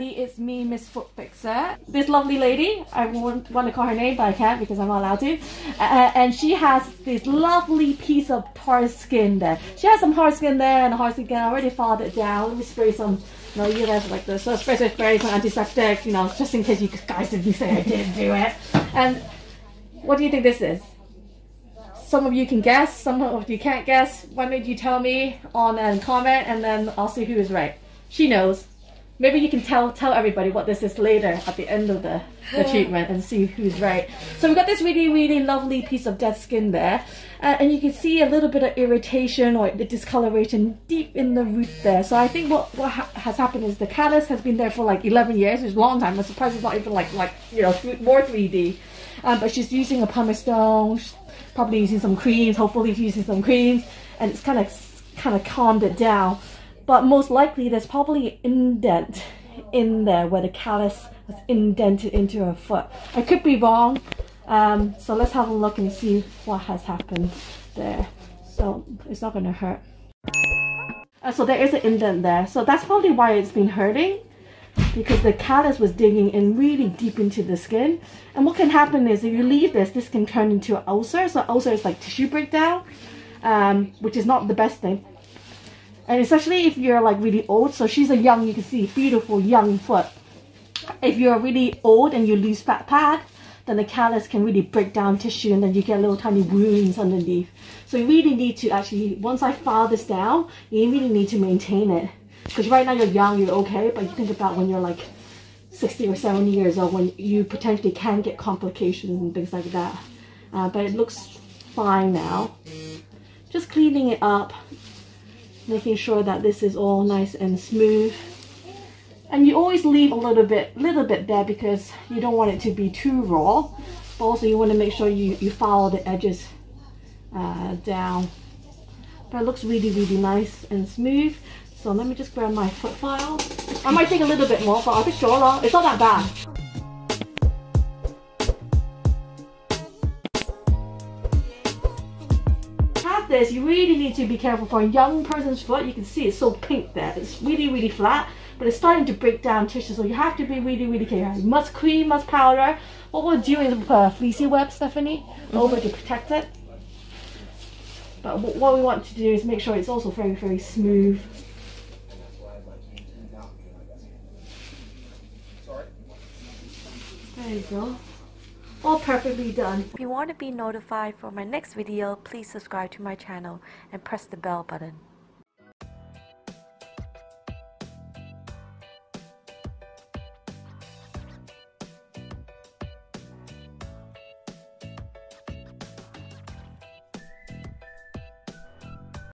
everybody, it's me, Miss Foot Fixer. This lovely lady, I want to call her name, but I can't because I'm not allowed to. And she has this lovely piece of hard skin there. She has some hard skin there and hard skin. I already filed it down. Let me spray some. You know, you guys like this. So spray some antiseptic, you know, just in case you guys didn't say I didn't do it. And what do you think this is? Some of you can guess, some of you can't guess. Why don't you tell me on a comment, and then I'll see who is right. She knows. Maybe you can tell everybody what this is later at the end of the treatment and see who's right. So we've got this really lovely piece of dead skin there. And you can see a little bit of irritation or the discoloration deep in the root there. So I think what has happened is the callus has been there for like 11 years, which is a long time. I'm surprised it's not even like you know, more 3D. But she's using a pumice stone, probably using some creams, hopefully using some creams, and it's kind of calmed it down. But most likely there's probably an indent in there where the callus has indented into her foot. I could be wrong, so let's have a look and see what has happened there. So it's not going to hurt. So there is an indent there, so that's probably why it's been hurting, because the callus was digging in really deep into the skin. And what can happen is if you leave this can turn into an ulcer. So ulcer is like tissue breakdown, which is not the best thing. And especially if you're like really old. So she's a young, you can see, beautiful young foot. If you're really old and you lose fat pad, then the callus can really break down tissue and then you get little tiny wounds underneath. So you really need to actually, once I file this down, you really need to maintain it. Because right now you're young, you're okay, but you think about when you're like 60 or 70 years old, when you potentially can get complications and things like that. But it looks fine now. Just cleaning it up, making sure that this is all nice and smooth. And you always leave a little bit there because you don't want it to be too raw. But also you want to make sure you file the edges down. But it looks really nice and smooth. So let me just grab my foot file. I might take a little bit more, but I'll be sure it's not that bad. Have this, you really need to be careful. For a young person's foot, you can see it's so pink there. It's really flat, but it's starting to break down tissue, so you have to be really careful. Must cream, must powder. What we'll do is put a fleecy web, Stephanie, over to protect it. But what we want to do is make sure it's also very smooth. There you go. All perfectly done. If you want to be notified for my next video, please subscribe to my channel and press the bell button.